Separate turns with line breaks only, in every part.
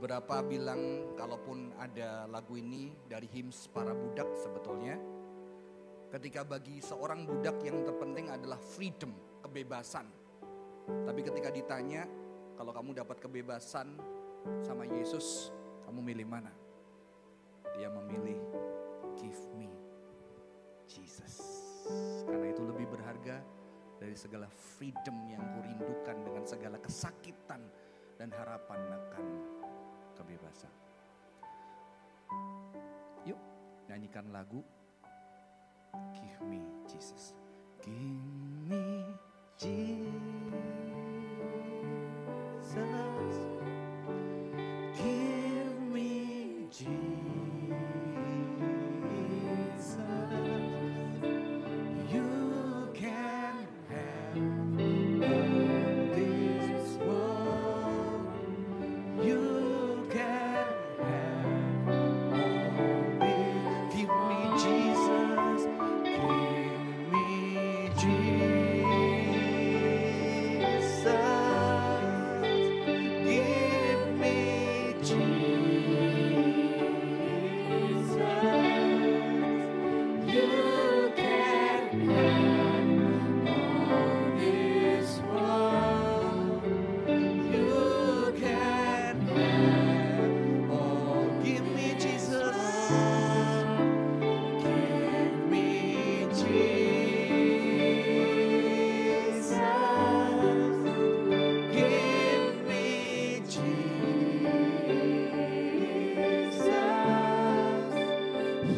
Beberapa bilang kalaupun ada lagu ini dari hymns para budak sebetulnya. Ketika bagi seorang budak yang terpenting adalah freedom, kebebasan. Tapi ketika ditanya, kalau kamu dapat kebebasan sama Yesus, kamu milih mana? Dia memilih give me Jesus. Karena itu lebih berharga dari segala freedom yang kurindukan dengan segala kesakitan dan harapan akan kebebasan. Yuk nyanyikan lagu Give Me Jesus. Give me Jesus. Give me Jesus. You can have all this world. You can have all this. Give me Jesus. Give me Jesus. Give me Jesus. You can have all this world. You can have all. Give me Jesus. Give me Jesus. Give me Jesus.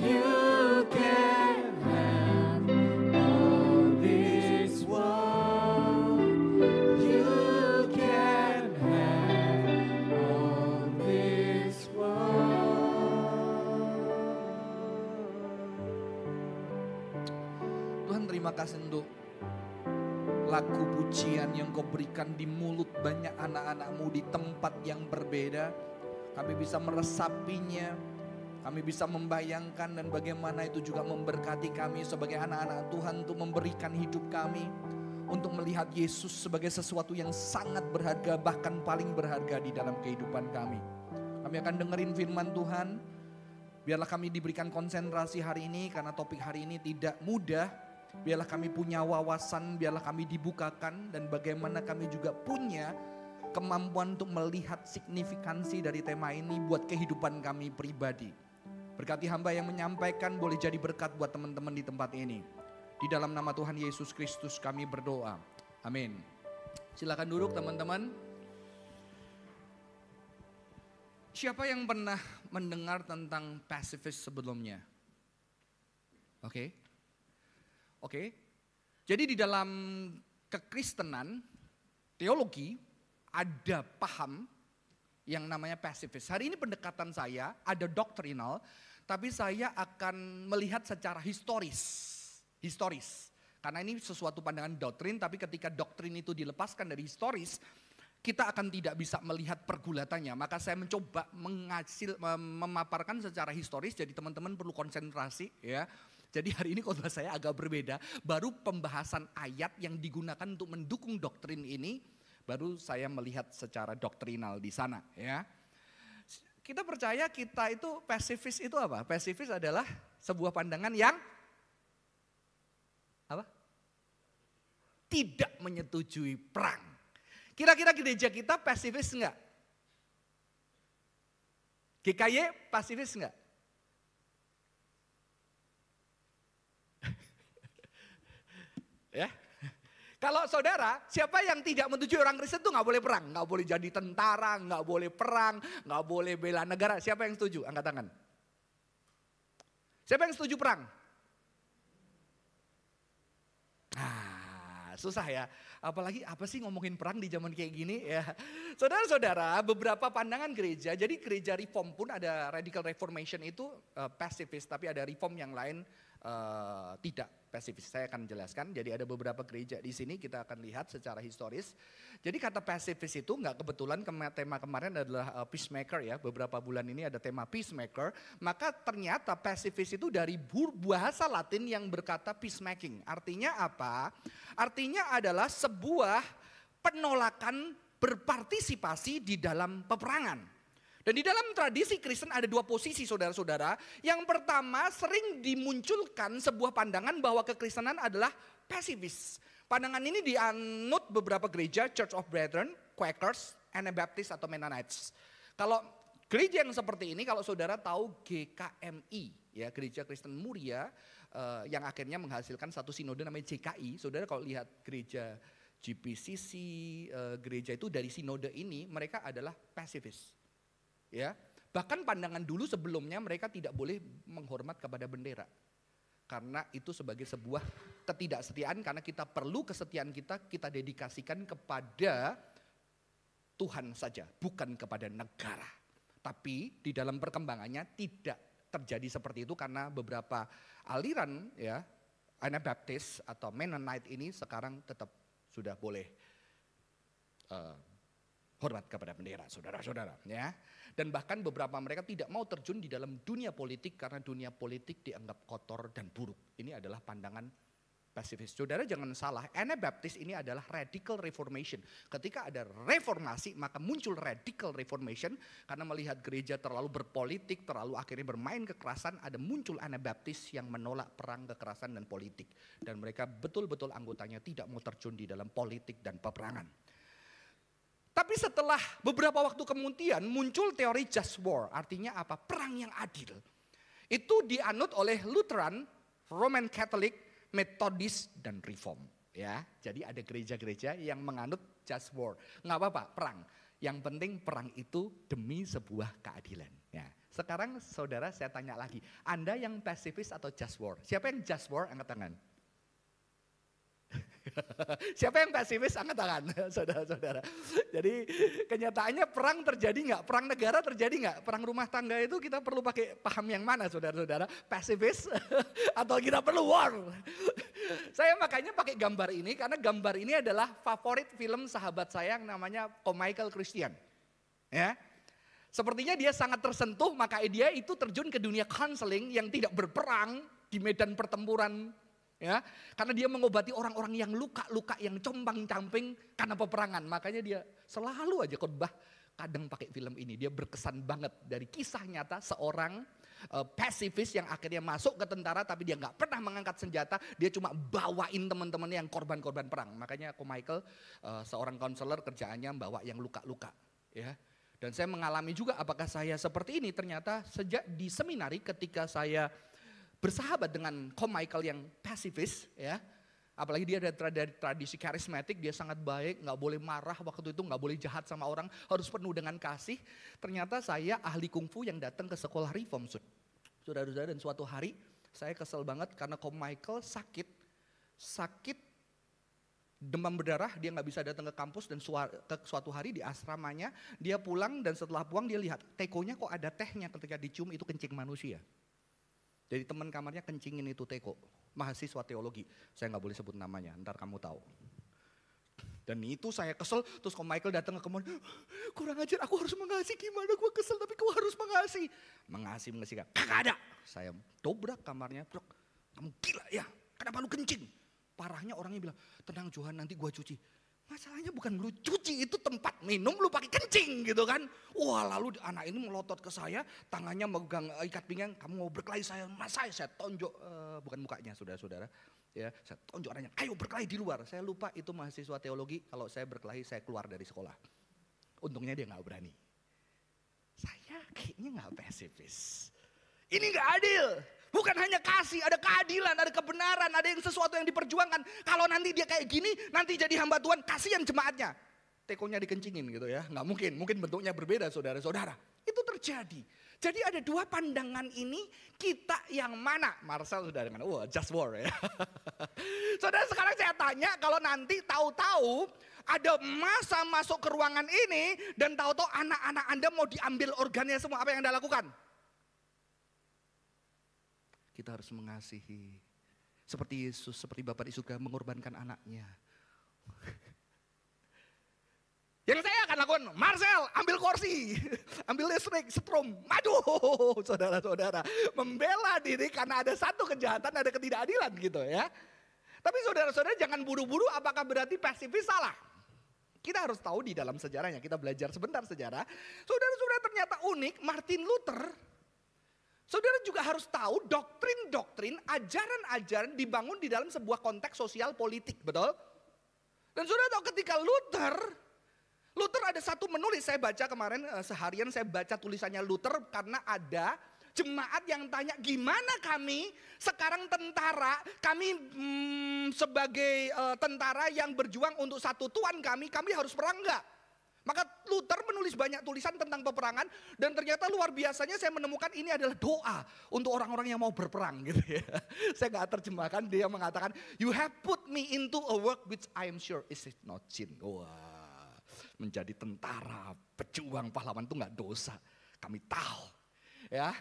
You can have all this world. You can have all this world. Tuhan, terima kasih untuk lagu pujian yang kau berikan di mulut banyak anak-anak-mu di tempat yang berbeda. Kami bisa meresapinya, kami bisa membayangkan dan bagaimana itu juga memberkati kami sebagai anak-anak Tuhan untuk memberikan hidup kami. Untuk melihat Yesus sebagai sesuatu yang sangat berharga, bahkan paling berharga di dalam kehidupan kami. Kami akan dengerin firman Tuhan. Biarlah kami diberikan konsentrasi hari ini karena topik hari ini tidak mudah. Biarlah kami punya wawasan, biarlah kami dibukakan dan bagaimana kami juga punya kemampuan untuk melihat signifikansi dari tema ini buat kehidupan kami pribadi. Berkati hamba yang menyampaikan, boleh jadi berkat buat teman-teman di tempat ini. Di dalam nama Tuhan Yesus Kristus kami berdoa. Amin. Silakan duduk teman-teman. Siapa yang pernah mendengar tentang pasifist sebelumnya? Oke. Jadi di dalam kekristenan, teologi, ada paham yang namanya pasifist. Hari ini pendekatan saya ada doktrinal, tapi saya akan melihat secara historis. Karena ini sesuatu pandangan doktrin, tapi ketika doktrin itu dilepaskan dari historis, kita akan tidak bisa melihat pergulatannya. Maka saya mencoba memaparkan secara historis, jadi teman-teman perlu konsentrasi ya. Jadi hari ini khotbah saya agak berbeda, baru pembahasan ayat yang digunakan untuk mendukung doktrin ini, baru saya melihat secara doktrinal di sana ya. Kita percaya kita itu pasifis itu apa? Pasifis adalah sebuah pandangan yang apa? Tidak menyetujui perang. Kira-kira gereja kita pasifis enggak? GKY pasifis enggak? Ya. Kalau saudara, siapa yang tidak menyetujui orang Kristen itu nggak boleh perang, nggak boleh jadi tentara, nggak boleh perang, nggak boleh bela negara. Siapa yang setuju? Angkat tangan. Siapa yang setuju perang? Susah ya. Apalagi apa sih ngomongin perang di zaman kayak gini ya. Saudara-saudara, beberapa pandangan gereja. Jadi gereja reform pun ada radical reformation itu pasifist, tapi ada reform yang lain tidak pasifis. Saya akan jelaskan. Jadi ada beberapa gereja di sini kita akan lihat secara historis. Jadi kata pasifis itu nggak kebetulan tema kemarin adalah peacemaker ya. Beberapa bulan ini ada tema peacemaker. Maka ternyata pasifis itu dari bahasa Latin yang berkata peacemaking. Artinya apa? Artinya adalah sebuah penolakan berpartisipasi di dalam peperangan. Dan di dalam tradisi Kristen ada dua posisi saudara-saudara. Yang pertama sering dimunculkan sebuah pandangan bahwa kekristenan adalah pasifis. Pandangan ini dianut beberapa gereja, Church of Brethren, Quakers, Anabaptist atau Mennonites. Kalau gereja yang seperti ini, kalau saudara tahu GKMI, ya Gereja Kristen Muria, yang akhirnya menghasilkan satu sinode namanya JKI. Saudara kalau lihat gereja GPCC, gereja itu dari sinode ini, mereka adalah pasifis. Ya, bahkan pandangan dulu sebelumnya mereka tidak boleh menghormat kepada bendera. Karena itu sebagai sebuah ketidaksetiaan, karena kita perlu kesetiaan kita dedikasikan kepada Tuhan saja, bukan kepada negara. Tapi di dalam perkembangannya tidak terjadi seperti itu karena beberapa aliran ya Anabaptist atau Mennonite ini sekarang tetap sudah boleh hormat kepada bendera, saudara-saudara, ya. Dan bahkan beberapa mereka tidak mau terjun di dalam dunia politik karena dunia politik dianggap kotor dan buruk. Ini adalah pandangan pasifis. Saudara jangan salah, Anabaptist ini adalah radical reformation. Ketika ada reformasi maka muncul radical reformation karena melihat gereja terlalu berpolitik, terlalu akhirnya bermain kekerasan, ada muncul Anabaptist yang menolak perang, kekerasan dan politik. Dan mereka betul-betul anggotanya tidak mau terjun di dalam politik dan peperangan. Tapi setelah beberapa waktu kemudian muncul teori just war, artinya apa? Perang yang adil. Itu dianut oleh Lutheran, Roman Catholic, Methodist dan Reform. Ya, jadi ada gereja-gereja yang menganut just war. Nggak apa-apa, perang. Yang penting perang itu demi sebuah keadilan. Ya. Sekarang saudara saya tanya lagi, Anda yang pasifis atau just war? Siapa yang just war? Angkat tangan. Siapa yang pasifis? Angkat tangan, saudara-saudara. Jadi kenyataannya perang terjadi nggak? Perang negara terjadi nggak? Perang rumah tangga itu kita perlu pakai paham yang mana, saudara-saudara? Pasifis atau kita perlu war? Saya makanya pakai gambar ini karena gambar ini adalah favorit film sahabat saya yang namanya Michael Christian. Ya, sepertinya dia sangat tersentuh, maka dia itu terjun ke dunia konseling yang tidak berperang di medan pertempuran. Ya, karena dia mengobati orang-orang yang luka-luka, yang compang-camping karena peperangan. Makanya dia selalu aja khotbah kadang pakai film ini. Dia berkesan banget dari kisah nyata seorang pasifis yang akhirnya masuk ke tentara tapi dia nggak pernah mengangkat senjata. Dia cuma bawain teman-temannya yang korban-korban perang. Makanya Michael seorang konselor kerjaannya bawa yang luka-luka. Ya. Dan saya mengalami juga apakah saya seperti ini. Ternyata sejak di seminari ketika saya bersahabat dengan Michael yang pasifis, ya, apalagi dia dari tradisi karismatik, dia sangat baik, nggak boleh marah waktu itu, nggak boleh jahat sama orang, harus penuh dengan kasih. Ternyata saya ahli kungfu yang datang ke sekolah reform, saudara-saudara, dan suatu hari saya kesel banget karena Michael sakit demam berdarah, dia nggak bisa datang ke kampus dan suatu hari di asramanya dia pulang dan setelah pulang dia lihat tekonya kok ada tehnya, ketika dicium itu kencing manusia. Jadi teman kamarnya kencingin itu teko, mahasiswa teologi. Saya nggak boleh sebut namanya, ntar kamu tahu. Dan itu saya kesel, terus Michael datang ke kamar, kurang ajar, aku harus mengasihi, gimana gue kesel tapi kau harus mengasihi. Mengasihi, kagak ada. Saya dobrak kamarnya, bro, kamu gila ya, kenapa lu kencing? Parahnya orangnya bilang, tenang Johan nanti gue cuci. Masalahnya bukan lu cuci, itu tempat minum lu pakai kencing gitu kan. Wah lalu anak ini melotot ke saya, tangannya megang ikat pinggang, kamu mau berkelahi saya, saya tonjok, bukan mukanya saudara-saudara. Ya, saya tonjok anaknya, ayo berkelahi di luar. Saya lupa itu mahasiswa teologi, kalau saya berkelahi saya keluar dari sekolah. Untungnya dia gak berani. Saya kayaknya gak pasifis. Ini gak adil. Bukan hanya kasih, ada keadilan, ada kebenaran, ada yang sesuatu yang diperjuangkan. Kalau nanti dia kayak gini, nanti jadi hamba Tuhan, kasihan jemaatnya. Tekonya dikencingin gitu ya, nggak mungkin bentuknya berbeda saudara-saudara. Itu terjadi. Jadi ada dua pandangan ini, kita yang mana? Marcel sudah dengan, just war ya. Saudara sekarang saya tanya, kalau nanti tahu-tahu ada masa masuk ke ruangan ini, dan tahu-tahu anak-anak Anda mau diambil organnya semua, apa yang Anda lakukan? Kita harus mengasihi. Seperti Yesus, seperti Bapa di surga mengorbankan anaknya. Yang saya akan lakukan, Marcel ambil kursi, ambil listrik, setrum, maju. Saudara-saudara, membela diri karena ada satu kejahatan, ada ketidakadilan gitu ya. Tapi saudara-saudara jangan buru-buru apakah berarti pasifis salah. Kita harus tahu di dalam sejarahnya, kita belajar sebentar sejarah. Saudara-saudara, ternyata unik, Martin Luther, saudara juga harus tahu doktrin-doktrin, ajaran-ajaran dibangun di dalam sebuah konteks sosial politik, betul? Dan saudara tahu ketika Luther ada satu menulis, saya baca kemarin seharian saya baca tulisannya Luther karena ada jemaat yang tanya gimana kami sekarang tentara, kami sebagai tentara yang berjuang untuk satu Tuhan kami harus perang enggak? Maka Luther menulis banyak tulisan tentang peperangan dan ternyata luar biasanya saya menemukan ini adalah doa untuk orang-orang yang mau berperang gitu ya. Saya nggak terjemahkan, dia mengatakan, you have put me into a work which I am sure is not sin. Wah, menjadi tentara, pejuang, pahlawan itu nggak dosa. Kami tahu. Ya,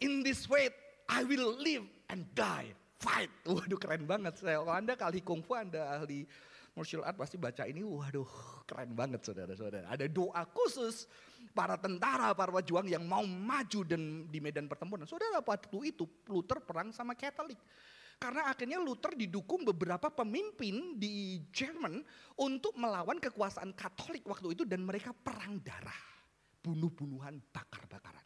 in this way I will live and die, fight. Waduh, keren banget. Kalau Anda ahli kungfu, Anda ahli martial art pasti baca ini. Waduh, keren banget saudara-saudara. Ada doa khusus para tentara, para pejuang yang mau maju dan di medan pertempuran. Saudara, waktu itu Luther perang sama Katolik. Karena akhirnya Luther didukung beberapa pemimpin di Jerman untuk melawan kekuasaan Katolik waktu itu dan mereka perang darah. Bunuh-bunuhan, bakar-bakaran.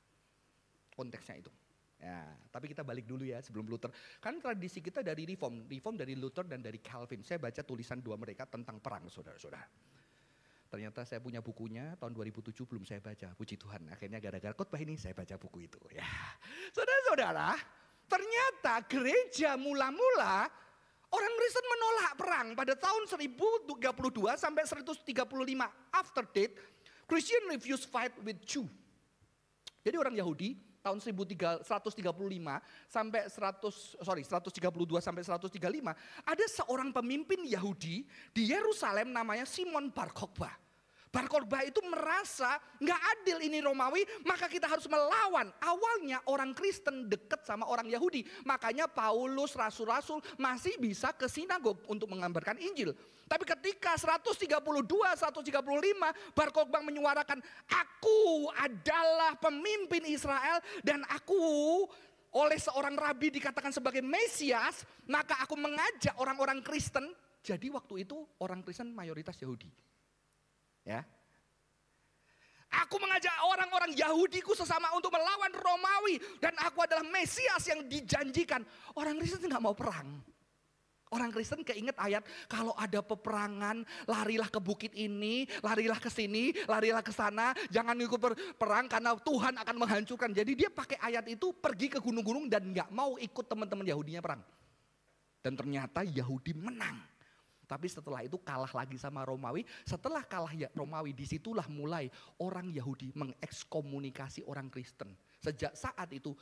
Konteksnya itu. Ya, tapi kita balik dulu ya sebelum Luther. Kan tradisi kita dari Reform dari Luther dan dari Calvin. Saya baca tulisan dua mereka tentang perang, saudara-saudara. Ternyata saya punya bukunya, tahun 2007 belum saya baca, puji Tuhan. Akhirnya gara-gara khotbah ini saya baca buku itu. Ya, saudara-saudara, ternyata gereja mula-mula orang Kristen menolak perang pada tahun 1032 sampai 135 after date. Christian refuse fight with Jew. Jadi orang Yahudi tahun 132 sampai 132 sampai 135 ada seorang pemimpin Yahudi di Yerusalem namanya Simon Bar Kokhba. Bar Kokhba itu merasa nggak adil ini Romawi, maka kita harus melawan. Awalnya orang Kristen dekat sama orang Yahudi, makanya Paulus, rasul-rasul masih bisa ke sinagog untuk mengabarkan Injil. Tapi ketika 132, 135 Bar Kokhba menyuarakan, aku adalah pemimpin Israel dan aku oleh seorang rabi dikatakan sebagai Mesias, maka aku mengajak orang-orang Kristen. Jadi waktu itu orang Kristen mayoritas Yahudi. Ya, aku mengajak orang-orang Yahudiku sesama untuk melawan Romawi dan aku adalah Mesias yang dijanjikan. Orang Kristen nggak mau perang. Orang Kristen keinget ayat kalau ada peperangan larilah ke bukit ini, larilah ke sini, larilah ke sana, jangan ikut perang karena Tuhan akan menghancurkan. Jadi dia pakai ayat itu pergi ke gunung-gunung dan nggak mau ikut teman-teman Yahudinya perang. Dan ternyata Yahudi menang. Tapi setelah itu kalah lagi sama Romawi. Setelah kalah Romawi, disitulah mulai orang Yahudi mengekskomunikasi orang Kristen. Sejak saat itu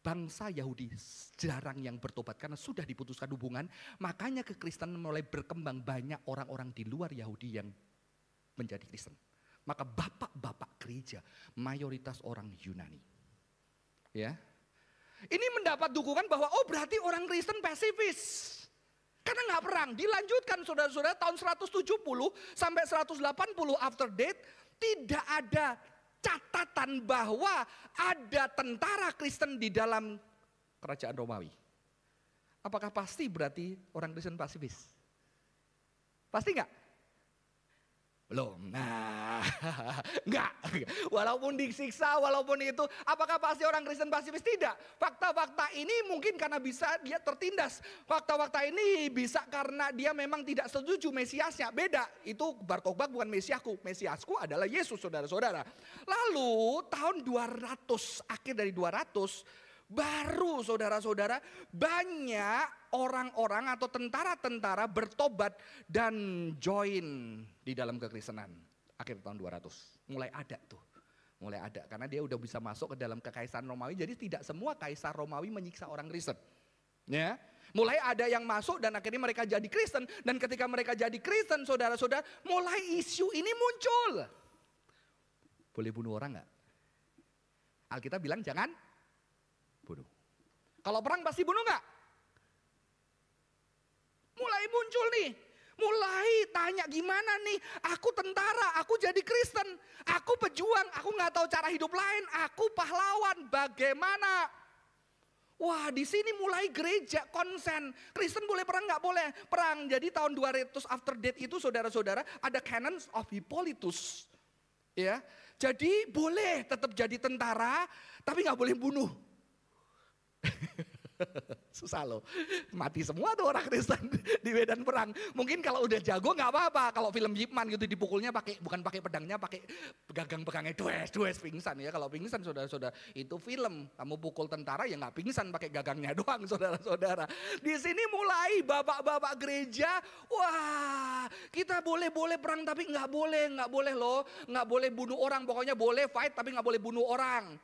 bangsa Yahudi jarang yang bertobat karena sudah diputuskan hubungan. Makanya kekristenan mulai berkembang, banyak orang-orang di luar Yahudi yang menjadi Kristen. Maka bapak-bapak gereja mayoritas orang Yunani. Ya, ini mendapat dukungan bahwa berarti orang Kristen pasifis. Karena nggak perang, dilanjutkan saudara-saudara tahun 170 sampai 180 after date tidak ada catatan bahwa ada tentara Kristen di dalam kerajaan Romawi. Apakah pasti berarti orang Kristen pasifis? Pasti nggak? Belum. Nah, enggak. Walaupun disiksa, walaupun itu, apakah pasti orang Kristen pasifis? Tidak. Fakta-fakta ini mungkin karena bisa dia tertindas. Fakta-fakta ini bisa karena dia memang tidak setuju Mesiasnya. Beda, itu Bar Kokhba bukan Mesiasku. Mesiasku adalah Yesus, saudara-saudara. Lalu tahun 200, akhir dari 200, baru saudara-saudara banyak orang-orang atau tentara-tentara bertobat dan join di dalam kekristenan. Akhir tahun 200 mulai ada tuh. Mulai ada karena dia udah bisa masuk ke dalam kekaisaran Romawi. Jadi tidak semua kaisar Romawi menyiksa orang Kristen. Ya, mulai ada yang masuk dan akhirnya mereka jadi Kristen. Dan ketika mereka jadi Kristen, saudara-saudara, mulai isu ini muncul. Boleh bunuh orang nggak? Alkitab bilang jangan bunuh. Kalau perang pasti bunuh nggak? Mulai muncul nih. Mulai tanya gimana nih, aku tentara, aku jadi Kristen, aku pejuang, aku nggak tahu cara hidup lain, aku pahlawan, bagaimana? Wah, di sini mulai gereja konsen. Kristen boleh perang, nggak boleh perang. Jadi tahun 200 after date itu saudara-saudara ada Canons of Hippolytus. Ya, jadi boleh tetap jadi tentara, tapi nggak boleh bunuh. Susah loh, mati semua tuh orang Kristen di medan perang. Mungkin kalau udah jago nggak apa-apa. Kalau film Ip Man gitu dipukulnya bukan pakai pedangnya, pakai gagang pegangnya dues pingsan ya. Kalau pingsan saudara-saudara itu film. Kamu pukul tentara ya nggak pingsan, pakai gagangnya doang saudara-saudara. Di sini mulai bapak-bapak gereja, wah kita boleh perang tapi nggak boleh loh, nggak boleh bunuh orang. Pokoknya boleh fight tapi nggak boleh bunuh orang.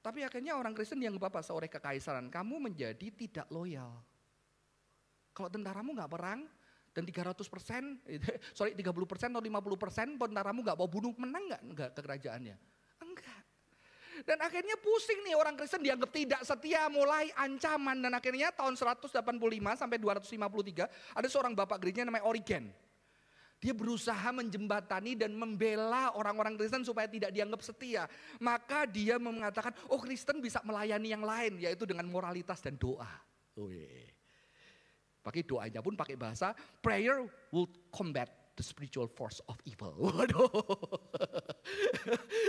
Tapi akhirnya orang Kristen yang apa seorang kekaisaran, kamu menjadi tidak loyal. Kalau tentaramu nggak perang dan 30% atau 50% tentaramu nggak mau bunuh, menang nggak kekerajaannya? Enggak. Dan akhirnya pusing nih orang Kristen dianggap tidak setia, mulai ancaman. Dan akhirnya tahun 185 sampai 253 ada seorang bapak gereja namanya Origen. Dia berusaha menjembatani dan membela orang-orang Kristen supaya tidak dianggap setia. Maka dia mengatakan, oh Kristen bisa melayani yang lain, yaitu dengan moralitas dan doa. Pakai doanya pun pakai bahasa, prayer will combat the spiritual force of evil. Waduh.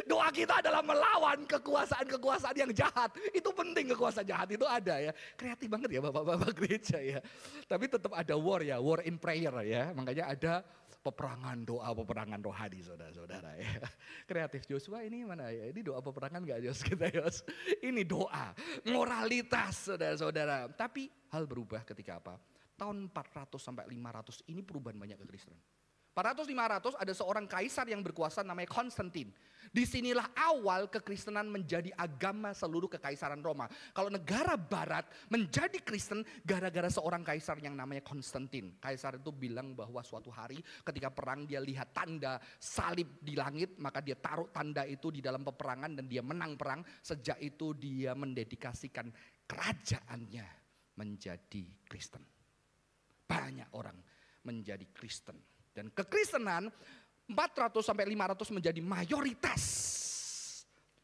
Doa kita adalah melawan kekuasaan-kekuasaan yang jahat. Itu penting, kekuasaan jahat itu ada ya. Kreatif banget ya bapak-bapak gereja ya. Tapi tetap ada war ya, war in prayer ya. Makanya ada peperangan doa, peperangan rohani saudara-saudara ya. Kreatif Joshua ini mana ya? Ini doa peperangan gak Jos kita Jos? Ini doa, moralitas saudara-saudara. Tapi hal berubah ketika apa? Tahun 400 sampai 500 ini perubahan banyak ke Kristen. 400-500 ada seorang kaisar yang berkuasa namanya Konstantin. Disinilah awal kekristenan menjadi agama seluruh kekaisaran Roma. Kalau negara barat menjadi Kristen gara-gara seorang kaisar yang namanya Konstantin. Kaisar itu bilang bahwa suatu hari ketika perang dia lihat tanda salib di langit. Maka dia taruh tanda itu di dalam peperangan dan dia menang perang. Sejak itu dia mendedikasikan kerajaannya menjadi Kristen. Banyak orang menjadi Kristen. Dan kekristenan 400 sampai 500 menjadi mayoritas.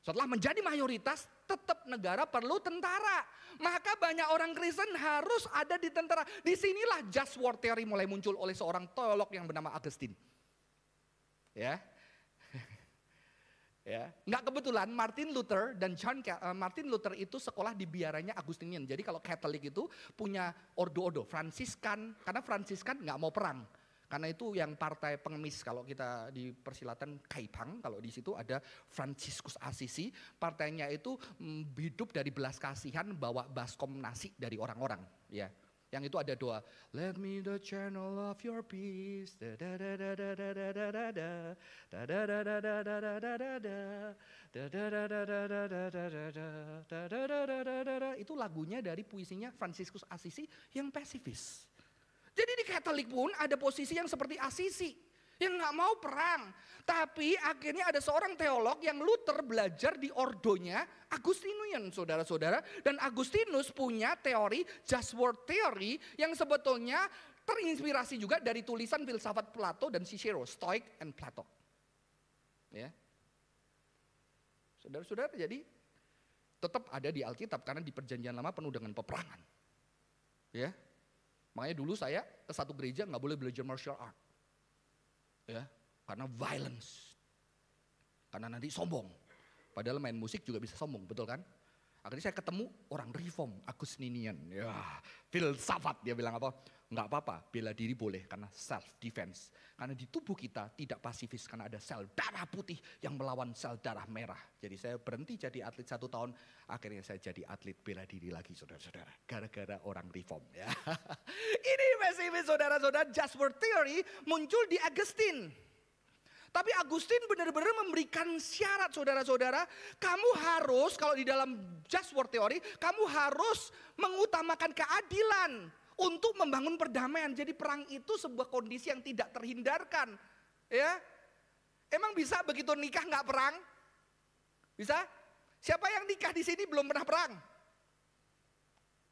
Setelah menjadi mayoritas, tetap negara perlu tentara. Maka banyak orang Kristen harus ada di tentara. Disinilah just war theory mulai muncul oleh seorang teolog yang bernama Augustine. Ya, ya, nggak kebetulan Martin Luther dan Martin Luther itu sekolah di biaranya Agustinian. Jadi kalau Katolik itu punya ordo-ordo Fransiskan, karena Fransiskan nggak mau perang. Karena itu yang partai pengemis, kalau kita di persilatan Kaipang, kalau di situ ada Fransiskus Asisi, partainya itu hidup dari belas kasihan, bawa baskom nasi dari orang-orang, ya. Yang itu ada doa, let me the channel of your peace, itu lagunya dari puisinya Fransiskus Asisi yang pasifis. Jadi di Katolik pun ada posisi yang seperti Asisi, yang nggak mau perang. Tapi akhirnya ada seorang teolog yang Luther belajar di ordonya Agustinian, saudara-saudara. Dan Agustinus punya teori just war theory yang sebetulnya terinspirasi juga dari tulisan filsafat Plato dan Cicero, Stoic and Plato. Ya, saudara-saudara, jadi tetap ada di Alkitab karena di Perjanjian Lama penuh dengan peperangan. Ya. Makanya dulu saya ke satu gereja nggak boleh belajar martial art, ya, karena violence, karena nanti sombong. Padahal main musik juga bisa sombong, betul kan? Akhirnya saya ketemu orang reform, Agustinian, ya, filsafat dia bilang apa? Nggak apa-apa, bela diri boleh karena self defense. Karena di tubuh kita tidak pasifis karena ada sel darah putih yang melawan sel darah merah. Jadi saya berhenti jadi atlet 1 tahun, akhirnya saya jadi atlet bela diri lagi saudara-saudara. Gara-gara orang reform ya. Ini pesimis saudara-saudara, just war theory muncul di Augustine. Tapi Agustin benar-benar memberikan syarat saudara-saudara, kamu harus kalau di dalam just war theory, kamu harus mengutamakan keadilan untuk membangun perdamaian. Jadi perang itu sebuah kondisi yang tidak terhindarkan. Ya, emang bisa begitu nikah nggak perang? Bisa? Siapa yang nikah di sini belum pernah perang?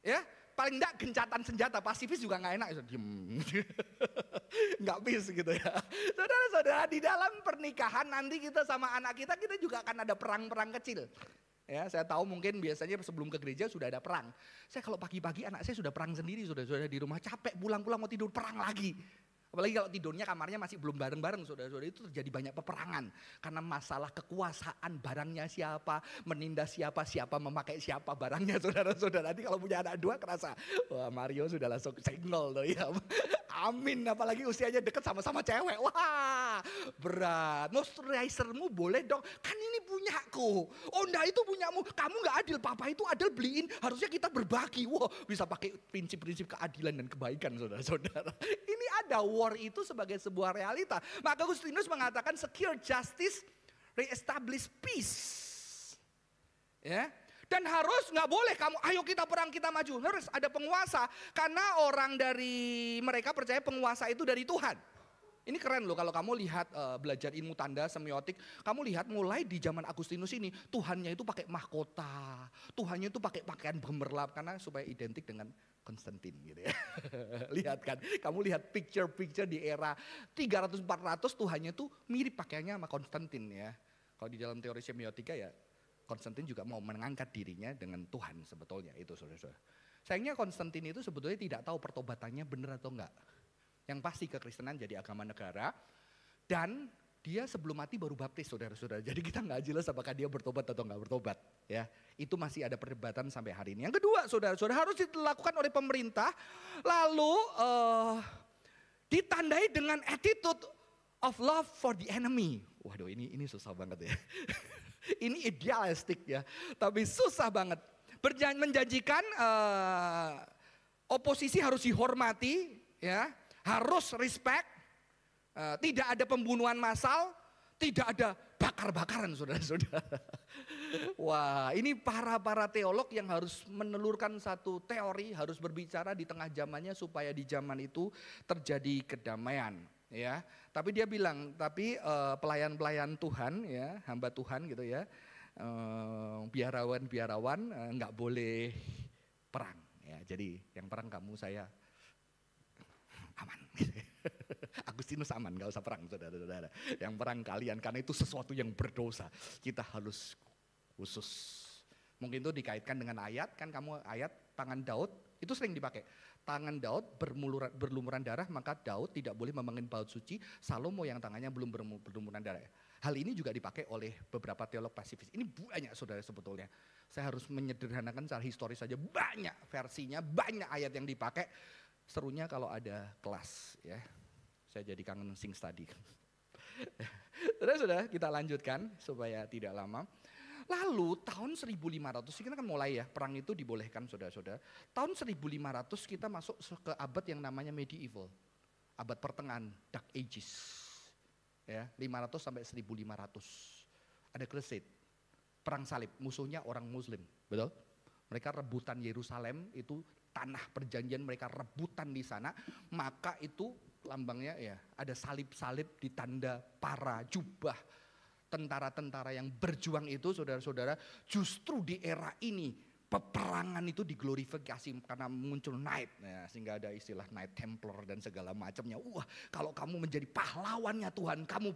Ya, paling enggak gencatan senjata, pasifis juga nggak enak, diem, nggak bis gitu ya. Saudara-saudara, di dalam pernikahan nanti kita sama anak kita juga akan ada perang-perang kecil. Ya, saya tahu mungkin biasanya sebelum ke gereja sudah ada perang. Saya kalau pagi-pagi anak saya sudah perang sendiri, sudah di rumah capek, pulang-pulang mau tidur perang lagi. Apalagi kalau tidurnya kamarnya masih belum bareng-bareng, saudara-saudara, itu terjadi banyak peperangan. Karena masalah kekuasaan, barangnya siapa, menindas siapa, siapa memakai siapa barangnya, saudara-saudara. Nanti kalau punya anak dua kerasa, wah Mario sudah langsung senggol tuh ya. Amin, apalagi usianya deket sama-sama cewek. Wah berat, moisturisermu boleh dong, kan ini punyaku. Oh enggak, itu punyamu, kamu gak adil, papa itu adil beliin, harusnya kita berbagi. Wah bisa pakai prinsip-prinsip keadilan dan kebaikan, saudara-saudara. Ini ada war itu sebagai sebuah realita. Maka Agustinus mengatakan secure justice, re-establish peace. Ya. Dan harus nggak boleh kamu, ayo kita perang, kita maju. Harus ada penguasa, karena orang dari mereka percaya penguasa itu dari Tuhan. Ini keren loh kalau kamu lihat belajar ilmu tanda semiotik, kamu lihat mulai di zaman Agustinus ini Tuhannya itu pakai mahkota, Tuhannya itu pakai pakaian gemerlap karena supaya identik dengan Konstantin gitu ya. Lihat kan, kamu lihat picture-picture di era 300-400 Tuhannya itu mirip pakaiannya sama Konstantin ya. Kalau di dalam teori semiotika ya Konstantin juga mau mengangkat dirinya dengan Tuhan sebetulnya itu saudara-saudara. Sayangnya Konstantin itu sebetulnya tidak tahu pertobatannya benar atau enggak. Yang pasti kekristenan jadi agama negara dan dia sebelum mati baru baptis saudara-saudara. Jadi kita nggak jelas apakah dia bertobat atau nggak bertobat. Ya, itu masih ada perdebatan sampai hari ini. Yang kedua saudara-saudara harus dilakukan oleh pemerintah lalu ditandai dengan attitude of love for the enemy. Waduh ini susah banget ya. Ini idealistik ya, tapi susah banget. Menjanjikan oposisi harus dihormati, ya, harus respect, tidak ada pembunuhan massal, tidak ada bakar-bakaran saudara-saudara. Wah ini para teolog yang harus menelurkan satu teori, harus berbicara di tengah zamannya supaya di zaman itu terjadi kedamaian. Ya, tapi dia bilang, tapi pelayan-pelayan Tuhan, ya, hamba Tuhan gitu ya, biarawan nggak boleh perang. Ya, jadi yang perang kamu saya aman. Agustinus aman, nggak usah perang saudara-saudara. Yang perang kalian karena itu sesuatu yang berdosa. Kita harus khusus. Mungkin itu dikaitkan dengan ayat, kan kamu ayat tangan Daud itu sering dipakai. Tangan Daud berlumuran darah, maka Daud tidak boleh memangin baut suci. Salomo yang tangannya belum berlumuran darah. Hal ini juga dipakai oleh beberapa teolog pasifis. Ini banyak saudara sebetulnya. Saya harus menyederhanakan secara historis saja. Banyak versinya, banyak ayat yang dipakai. Serunya kalau ada kelas ya. Saya jadi kangen sing study. Saudara, kita lanjutkan supaya tidak lama. Lalu tahun 1500 kita kan mulai ya, perang itu dibolehkan saudara-saudara. Tahun 1500 kita masuk ke abad yang namanya medieval. Abad pertengahan, Dark Ages. Ya, 500 sampai 1500. Ada Crusade, perang salib, musuhnya orang muslim, betul? Mereka rebutan Yerusalem, itu tanah perjanjian, mereka rebutan di sana. Maka itu lambangnya ya, ada salib-salib ditanda para jubah. Tentara-tentara yang berjuang itu saudara-saudara, justru di era ini peperangan itu diglorifikasi karena muncul knight ya, sehingga ada istilah Knight Templar dan segala macamnya. Wah, kalau kamu menjadi pahlawannya Tuhan, kamu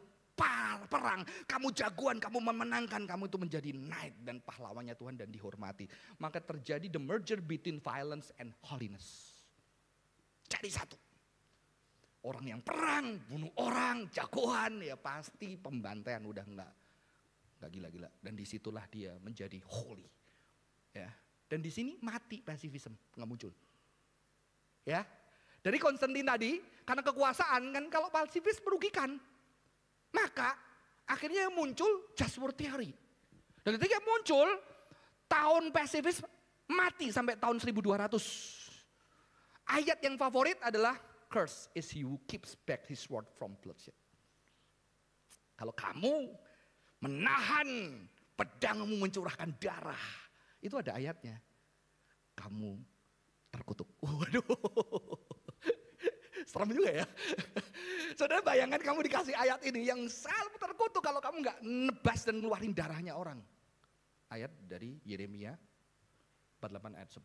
perang, kamu jagoan, kamu memenangkan, kamu itu menjadi knight dan pahlawannya Tuhan dan dihormati. Maka terjadi the merger between violence and holiness. Jadi satu. Orang yang perang, bunuh orang, jagoan, ya pasti pembantaian udah enggak gila-gila. Dan disitulah dia menjadi holy. Ya. Dan di sini mati pasifisme, nggak muncul. Ya, dari Konstantin tadi, karena kekuasaan kan kalau pasifis merugikan. Maka akhirnya muncul just war theory. Dan ketika muncul, tahun pasifis mati sampai tahun 1200. Ayat yang favorit adalah curse is he who keeps back his sword from bloodshed. Kalau kamu menahan pedangmu mencurahkan darah, itu ada ayatnya. Kamu terkutuk. Waduh, serem juga ya. Saudara bayangkan kamu dikasih ayat ini yang selalu terkutuk kalau kamu nggak nebas dan ngeluarin darahnya orang. Ayat dari Yeremia 48 ayat 10.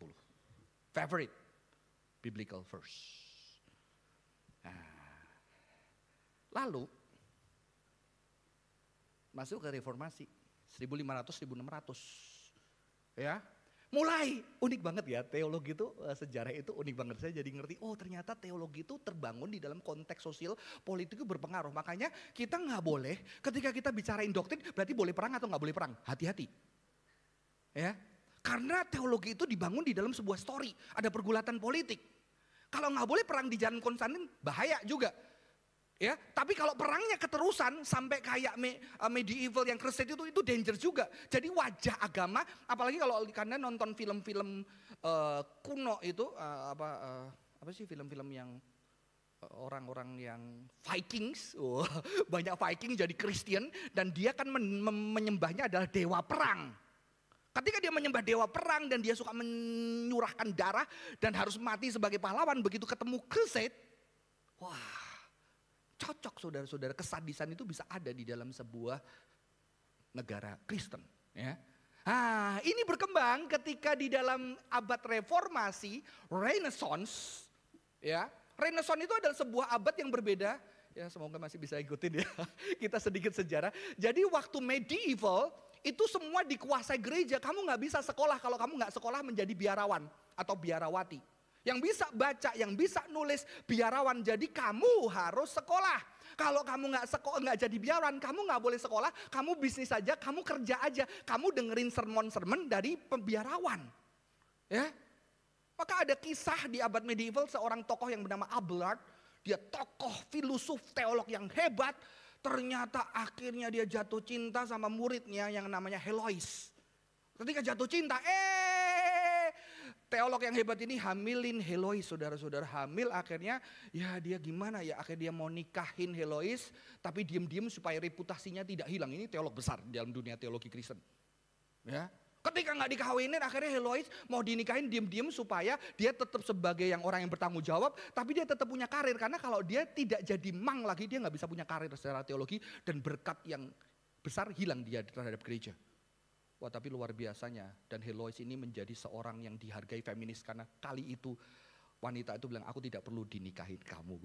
Favorite biblical verse. Lalu masuk ke reformasi 1500-1600.
Ya, mulai unik banget ya teologi itu, sejarah itu unik banget. Saya jadi ngerti, oh ternyata teologi itu terbangun di dalam konteks sosial politik itu berpengaruh. Makanya kita nggak boleh ketika kita bicarain doktrin berarti boleh perang atau nggak boleh perang. Hati-hati. Ya, karena teologi itu dibangun di dalam sebuah story, ada pergulatan politik. Kalau nggak boleh perang di zaman Konstantin bahaya juga. Ya, tapi kalau perangnya keterusan sampai kayak medieval yang Crusade itu danger juga. Jadi wajah agama, apalagi kalau kalian nonton film-film kuno itu apa sih film-film yang orang-orang yang Vikings, banyak Viking jadi Kristen dan dia kan menyembahnya adalah dewa perang. Ketika dia menyembah dewa perang dan dia suka menyurahkan darah dan harus mati sebagai pahlawan, begitu ketemu Crusade, wah. Cocok saudara-saudara, kesadisan itu bisa ada di dalam sebuah negara Kristen. Ya. Nah, ini berkembang ketika di dalam abad reformasi, Renaissance. Ya, Renaissance itu adalah sebuah abad yang berbeda. Ya, semoga masih bisa ikutin ya. Kita sedikit sejarah. Jadi waktu medieval itu semua dikuasai gereja. Kamu nggak bisa sekolah kalau kamu nggak sekolah menjadi biarawan atau biarawati. Yang bisa baca, yang bisa nulis, biarawan. Jadi kamu harus sekolah. Kalau kamu nggak jadi biarawan, kamu nggak boleh sekolah. Kamu bisnis aja, kamu kerja aja. Kamu dengerin sermon-sermon dari pembiarawan. Ya, maka ada kisah di abad medieval seorang tokoh yang bernama Abelard. Dia tokoh filosof teolog yang hebat. Ternyata akhirnya dia jatuh cinta sama muridnya yang namanya Helois. Ketika jatuh cinta, teolog yang hebat ini hamilin Helois, saudara-saudara, hamil akhirnya ya dia gimana ya, akhirnya dia mau nikahin Helois tapi diam-diam supaya reputasinya tidak hilang. Ini teolog besar di dalam dunia teologi Kristen. Ya. Ketika nggak dikawinin akhirnya Helois mau dinikahin diam-diam supaya dia tetap sebagai yang orang yang bertanggung jawab tapi dia tetap punya karir. Karena kalau dia tidak jadi mang lagi dia nggak bisa punya karir secara teologi dan berkat yang besar hilang dia terhadap gereja. Wah tapi luar biasanya dan Helois ini menjadi seorang yang dihargai feminis karena kali itu wanita itu bilang aku tidak perlu dinikahin kamu.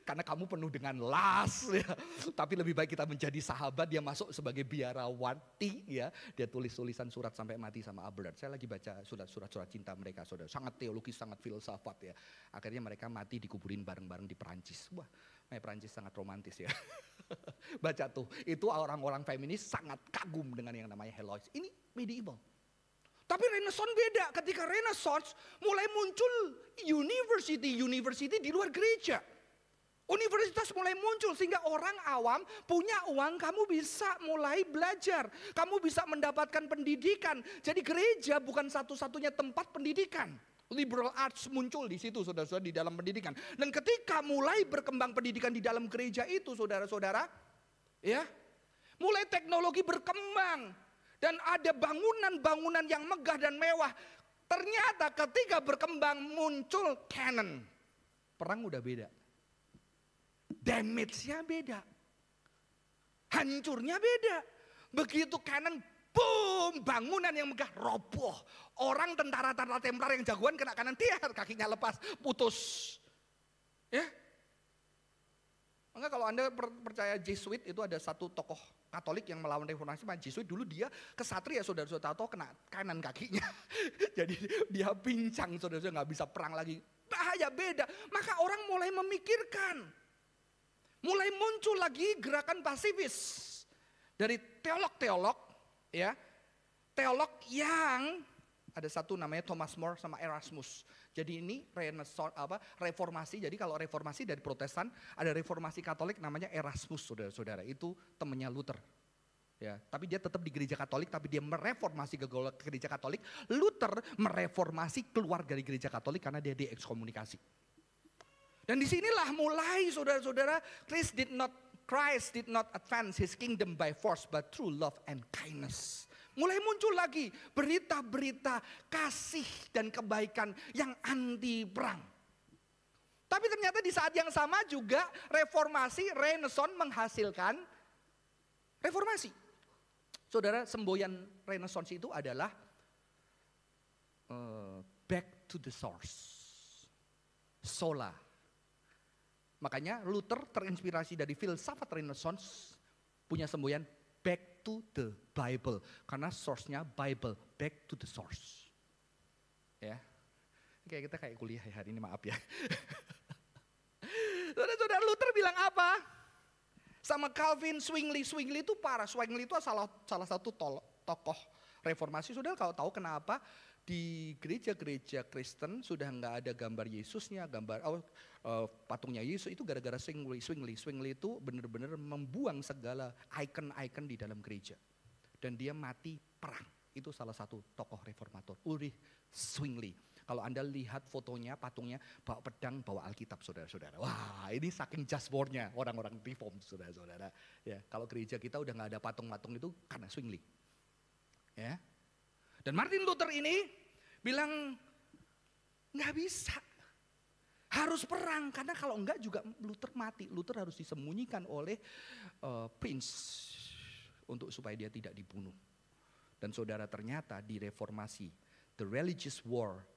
Karena kamu penuh dengan las ya. Tapi lebih baik kita menjadi sahabat, dia masuk sebagai biarawati ya. Dia tulis tulisan surat sampai mati sama Abelard. Saya lagi baca surat-surat cinta mereka saudara. Sangat teologis, sangat filsafat ya. Akhirnya mereka mati dikuburin bareng-bareng di Perancis. Wah Perancis sangat romantis ya. Baca tuh, itu orang-orang feminis sangat kagum dengan yang namanya Helois. Ini medieval. Tapi Renaissance beda, ketika Renaissance mulai muncul university di luar gereja. Universitas mulai muncul sehingga orang awam punya uang, kamu bisa mulai belajar. Kamu bisa mendapatkan pendidikan. Jadi gereja bukan satu-satunya tempat pendidikan. Liberal arts muncul di situ saudara-saudara di dalam pendidikan. Dan ketika mulai berkembang pendidikan di dalam gereja itu saudara-saudara, ya, mulai teknologi berkembang dan ada bangunan-bangunan yang megah dan mewah. Ternyata ketika berkembang muncul cannon. Perang udah beda. Damage-nya beda. Hancurnya beda. Begitu cannon boom, bangunan yang megah roboh. Orang tentara-tentara Templar yang jagoan kena kanan tiar, kakinya lepas, putus. Ya. Maka kalau Anda percaya Jesuit itu ada satu tokoh Katolik yang melawan reformasi, Jesuit dulu dia kesatria saudara-saudara tahu kena kanan kakinya. Jadi dia pincang saudara-saudara nggak bisa perang lagi. Bahaya beda. Maka orang mulai memikirkan. Mulai muncul lagi gerakan pasifis dari teolog-teolog. Ya, teolog yang ada satu namanya Thomas More sama Erasmus. Jadi ini reformasi. Jadi kalau reformasi dari Protestan, ada reformasi Katolik namanya Erasmus, saudara-saudara. Itu temannya Luther. Ya, tapi dia tetap di gereja Katolik, tapi dia mereformasi ke gereja Katolik. Luther mereformasi keluar dari gereja Katolik karena dia diekskomunikasi. Dan disinilah mulai saudara-saudara, Christ did not advance his kingdom by force but through love and kindness. Mulai muncul lagi berita-berita kasih dan kebaikan yang anti perang. Tapi ternyata di saat yang sama juga reformasi, Renaissance menghasilkan reformasi. Saudara, semboyan Renaissance itu adalah back to the source. Sola. Makanya Luther terinspirasi dari filsafat Renaissance punya semboyan back to the Bible. Karena source-nya Bible, back to the source. Ya, kayak kita kayak kuliah ya hari ini, maaf ya. Saudara-saudara, Luther bilang apa? Sama Calvin, Zwingli itu parah. Zwingli itu salah satu tokoh reformasi. Saudara kalau tahu kenapa di gereja-gereja Kristen sudah nggak ada gambar Yesusnya, patungnya Yesus, itu gara-gara Zwingli. Zwingli itu benar-benar membuang segala icon-icon di dalam gereja. Dan dia mati perang. Itu salah satu tokoh reformator, Ulrich Zwingli. Kalau Anda lihat fotonya, patungnya bawa pedang, bawa Alkitab, saudara-saudara. Wah, ini saking just war-nya orang-orang reform, saudara-saudara. Ya, kalau gereja kita udah nggak ada patung-patung itu karena Zwingli. Ya. Dan Martin Luther ini bilang nggak bisa, harus perang, karena kalau enggak juga Luther mati. Luther harus disembunyikan oleh prince untuk supaya dia tidak dibunuh. Dan saudara, ternyata di reformasi, the religious war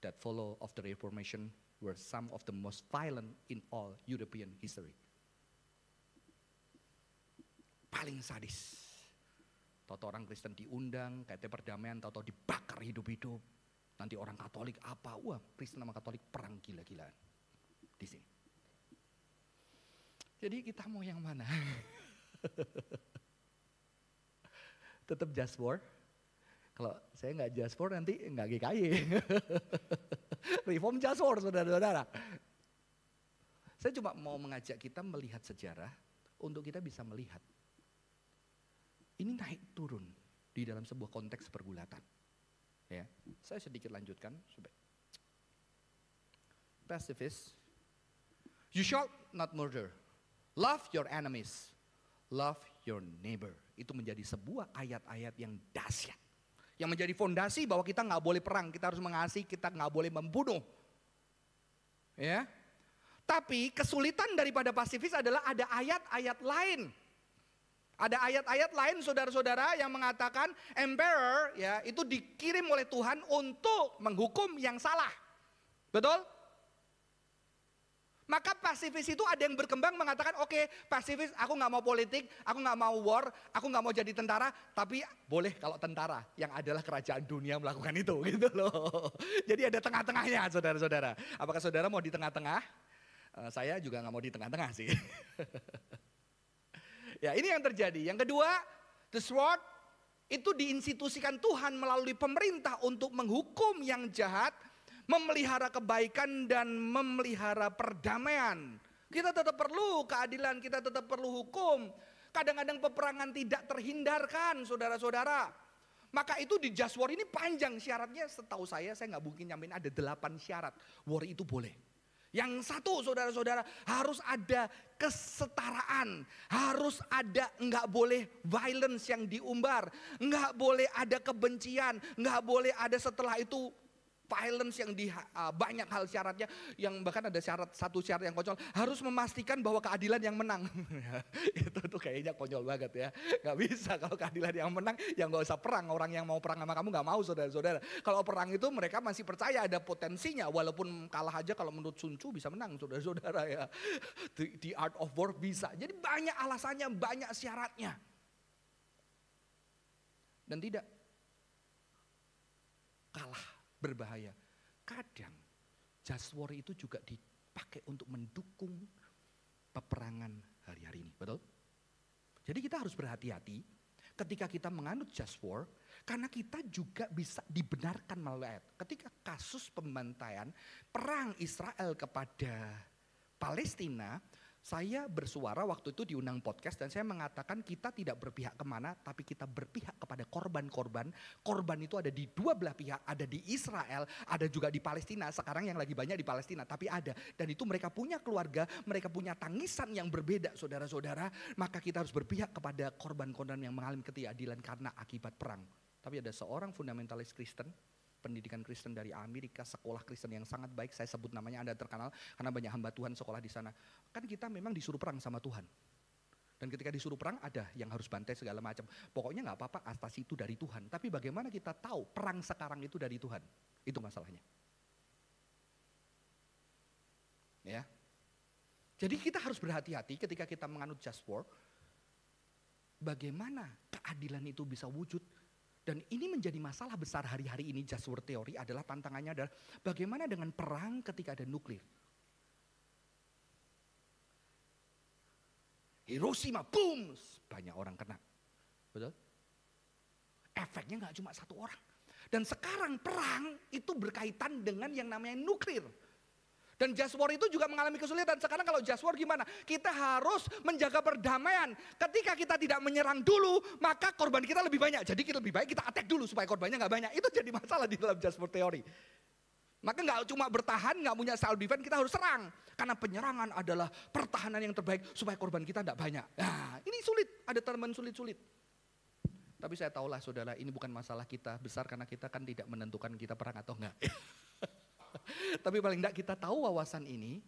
that follow of the Reformation were some of the most violent in all European history. Paling sadis. Toto orang Kristen diundang, kayak perdamaian, toto dibakar hidup-hidup. Nanti orang Katolik apa? Wah, Kristen sama Katolik perang gila-gilaan di sini. Jadi kita mau yang mana? Tetap just war. Kalau saya nggak just war nanti nggak GKI. Reform just war, saudara-saudara. Saya cuma mau mengajak kita melihat sejarah untuk kita bisa melihat. Ini naik turun di dalam sebuah konteks pergulatan. Ya, saya sedikit lanjutkan. Pacifist. You shall not murder. Love your enemies. Love your neighbor. Itu menjadi sebuah ayat-ayat yang dahsyat. Yang menjadi fondasi bahwa kita nggak boleh perang, kita harus mengasihi, kita nggak boleh membunuh. Ya. Tapi kesulitan daripada pasifis adalah ada ayat-ayat lain. Ada ayat-ayat lain, saudara-saudara, yang mengatakan emperor ya itu dikirim oleh Tuhan untuk menghukum yang salah. Betul? Maka pasifis itu ada yang berkembang mengatakan, oke, pasifis, aku nggak mau politik, aku nggak mau war, aku nggak mau jadi tentara, tapi boleh kalau tentara yang adalah kerajaan dunia melakukan itu, gitu loh. Jadi ada tengah-tengahnya, saudara-saudara. Apakah saudara mau di tengah-tengah? Saya juga nggak mau di tengah-tengah sih. Ya, ini yang terjadi. Yang kedua, the sword itu diinstitusikan Tuhan melalui pemerintah untuk menghukum yang jahat, memelihara kebaikan dan memelihara perdamaian. Kita tetap perlu keadilan, kita tetap perlu hukum. Kadang-kadang peperangan tidak terhindarkan, saudara-saudara. Maka itu di just war ini panjang syaratnya, setahu saya nggak mungkin nyamain ada 8 syarat. War itu boleh. Yang satu, saudara-saudara, harus ada kesetaraan, harus ada, nggak boleh violence yang diumbar, nggak boleh ada kebencian, nggak boleh ada setelah itu violence yang banyak hal syaratnya, yang bahkan ada satu syarat yang konyol, harus memastikan bahwa keadilan yang menang. Itu kayaknya konyol banget ya. Gak bisa kalau keadilan yang menang, ya gak usah perang. Orang yang mau perang sama kamu gak mau, saudara-saudara. Kalau perang itu mereka masih percaya ada potensinya, walaupun kalah aja kalau menurut Sun Tzu bisa menang, saudara-saudara ya. The art of war bisa. Jadi banyak alasannya, banyak syaratnya. Dan tidak kalah berbahaya. Kadang just war itu juga dipakai untuk mendukung peperangan hari-hari ini, betul? Jadi kita harus berhati-hati ketika kita menganut just war, karena kita juga bisa dibenarkan melalui ayat. Ketika kasus pembantaian perang Israel kepada Palestina, saya bersuara waktu itu diundang podcast dan saya mengatakan kita tidak berpihak kemana, tapi kita berpihak kepada korban-korban. Korban itu ada di dua belah pihak, ada di Israel, ada juga di Palestina. Sekarang yang lagi banyak di Palestina, tapi ada. Dan itu mereka punya keluarga, mereka punya tangisan yang berbeda, saudara-saudara. Maka kita harus berpihak kepada korban-korban yang mengalami ketidakadilan karena akibat perang. Tapi ada seorang fundamentalis Kristen, pendidikan Kristen dari Amerika, sekolah Kristen yang sangat baik, saya sebut namanya, Anda terkenal karena banyak hamba Tuhan sekolah di sana. Kan kita memang disuruh perang sama Tuhan. Dan ketika disuruh perang ada yang harus bantai segala macam. Pokoknya nggak apa-apa, atasi itu dari Tuhan. Tapi bagaimana kita tahu perang sekarang itu dari Tuhan? Itu masalahnya. Ya. Jadi kita harus berhati-hati ketika kita menganut just war. bagaimana keadilan itu bisa wujud. Dan ini menjadi masalah besar hari-hari ini. Just war teori adalah tantangannya adalah bagaimana dengan perang ketika ada nuklir. Hiroshima, boom, banyak orang kena. Betul? Efeknya gak cuma satu orang. Dan sekarang perang itu berkaitan dengan yang namanya nuklir. Dan just war itu juga mengalami kesulitan. Sekarang kalau just war gimana? Kita harus menjaga perdamaian. Ketika kita tidak menyerang dulu, maka korban kita lebih banyak. Jadi kita lebih baik kita attack dulu supaya korbannya gak banyak. Itu jadi masalah di dalam just war teori. Maka gak cuma bertahan, gak punya self defense, kita harus serang. Karena penyerangan adalah pertahanan yang terbaik supaya korban kita gak banyak. Nah, ini sulit, ada teman sulit-sulit. Tapi saya tahulah saudara, ini bukan masalah kita besar karena kita kan tidak menentukan kita perang atau enggak. Tapi paling enggak kita tahu wawasan ini,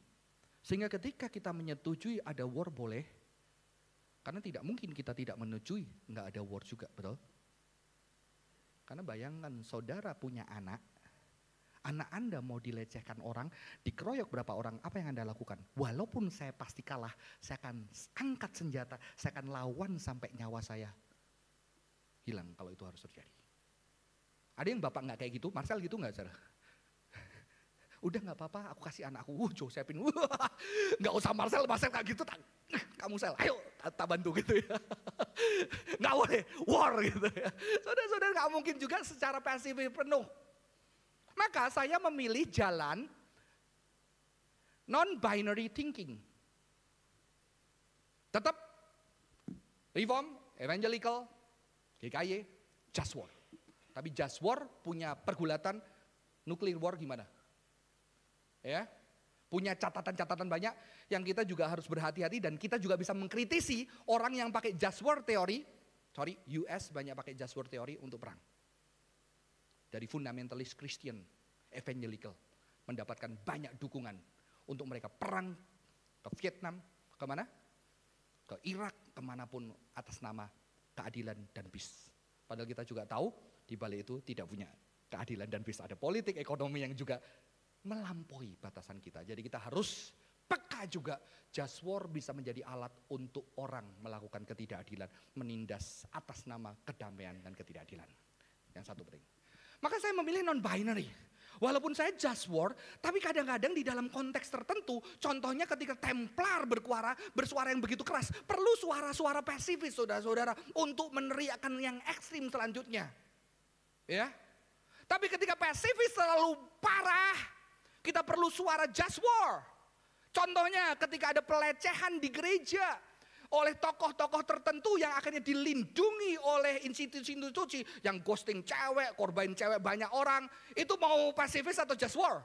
sehingga ketika kita menyetujui ada war boleh, karena tidak mungkin kita tidak menyetujui enggak ada war juga, betul? Karena bayangkan saudara punya anak Anda mau dilecehkan orang, dikeroyok berapa orang, apa yang Anda lakukan? Walaupun saya pasti kalah, saya akan angkat senjata, saya akan lawan sampai nyawa saya hilang kalau itu harus terjadi. Ada yang bapak nggak kayak gitu, Marcel gitu nggak saudara? Udah nggak apa-apa, aku kasih anakku, Josephine, nggak usah Marcel kayak gitu, kamu Sel, ayo tak bantu gitu ya. Nggak boleh, war gitu ya. Saudara-saudara nggak mungkin juga secara pasif penuh. Maka saya memilih jalan non-binary thinking. Tetap reform, evangelical, GKY, just war. Tapi just war punya pergulatan nuclear war gimana? Ya, punya catatan-catatan banyak yang kita juga harus berhati-hati dan kita juga bisa mengkritisi orang yang pakai just war teori. Sorry, US banyak pakai just war teori untuk perang. Dari fundamentalist Christian, evangelical, mendapatkan banyak dukungan untuk mereka perang ke Vietnam, kemana? Ke Irak, kemanapun atas nama keadilan dan peace. Padahal kita juga tahu di balik itu tidak punya keadilan dan peace. Ada politik, ekonomi yang juga melampaui batasan kita. Jadi kita harus peka juga. Just war bisa menjadi alat untuk orang melakukan ketidakadilan. Menindas atas nama kedamaian dan ketidakadilan. Yang satu penting. Maka saya memilih non-binary. Walaupun saya just war, tapi kadang-kadang di dalam konteks tertentu, contohnya ketika Templar bersuara yang begitu keras, perlu suara-suara pasifis saudara-saudara untuk meneriakkan yang ekstrim selanjutnya. Ya. Tapi ketika pasifis terlalu parah, kita perlu suara just war. Contohnya ketika ada pelecehan di gereja oleh tokoh-tokoh tertentu yang akhirnya dilindungi oleh institusi-institusi yang ghosting cewek, korban cewek banyak orang, itu mau pasifis atau just war?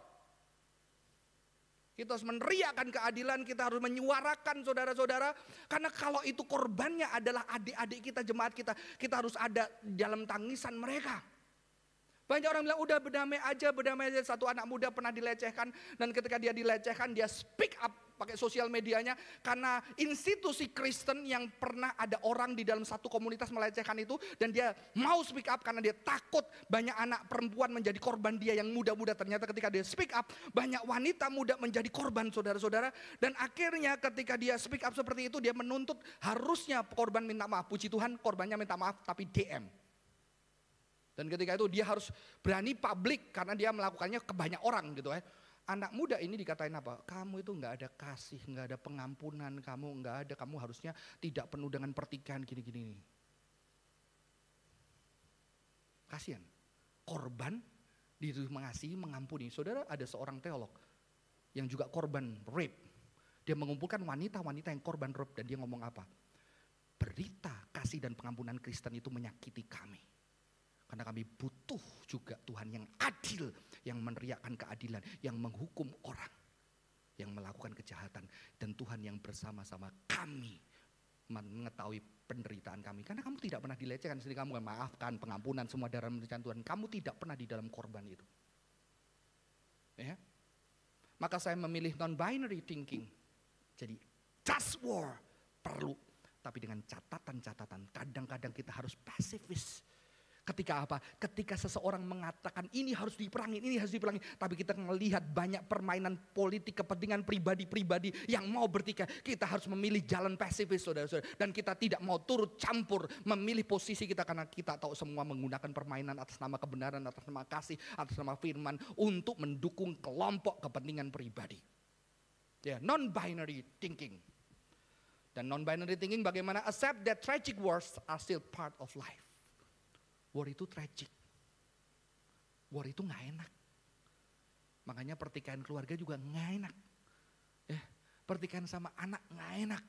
Kita harus meneriakkan keadilan, kita harus menyuarakan saudara-saudara, karena kalau itu korbannya adalah adik-adik kita, jemaat kita, kita harus ada dalam tangisan mereka. Banyak orang bilang udah berdamai aja. Satu anak muda pernah dilecehkan dan ketika dia dilecehkan dia speak up pakai sosial medianya karena institusi Kristen yang pernah ada orang di dalam satu komunitas melecehkan itu dan dia mau speak up karena dia takut banyak anak perempuan menjadi korban dia yang muda-muda. Ternyata ketika dia speak up banyak wanita muda menjadi korban saudara-saudara dan akhirnya ketika dia speak up seperti itu dia menuntut harusnya korban minta maaf. Puji Tuhan korbannya minta maaf tapi DM. Dan ketika itu dia harus berani publik karena dia melakukannya ke banyak orang gitu ya. Anak muda ini dikatain apa? Kamu itu nggak ada kasih, nggak ada pengampunan, kamu harusnya tidak penuh dengan pertikaian gini-gini. Kasihan, korban dituduh mengasihi, mengampuni. Saudara ada seorang teolog yang juga korban rape. Dia mengumpulkan wanita-wanita yang korban rape dan dia ngomong apa? Berita kasih dan pengampunan Kristen itu menyakiti kami. Karena kami butuh juga Tuhan yang adil, yang meneriakkan keadilan, yang menghukum orang yang melakukan kejahatan. Dan Tuhan yang bersama-sama kami mengetahui penderitaan kami. Karena kamu tidak pernah dilecehkan, sehingga kamu maafkan, pengampunan, semua dalam rencana Tuhan. Kamu tidak pernah di dalam korban itu. Ya? Maka saya memilih non-binary thinking. Jadi just war perlu. Tapi dengan catatan-catatan, kadang-kadang kita harus pasifis. Ketika apa? Ketika seseorang mengatakan ini harus diperangi, ini harus diperangi. Tapi kita melihat banyak permainan politik, kepentingan pribadi-pribadi yang mau bertikai. Kita harus memilih jalan pasifis, saudara-saudara. Dan kita tidak mau turut campur memilih posisi kita. Karena kita tahu semua menggunakan permainan atas nama kebenaran, atas nama kasih, atas nama firman. Untuk mendukung kelompok kepentingan pribadi. Ya, non-binary thinking. Dan non-binary thinking bagaimana? Accept that tragic wars are still part of life. War itu tragic. War itu gak enak. Makanya pertikaian keluarga juga gak enak. Pertikaian sama anak gak enak.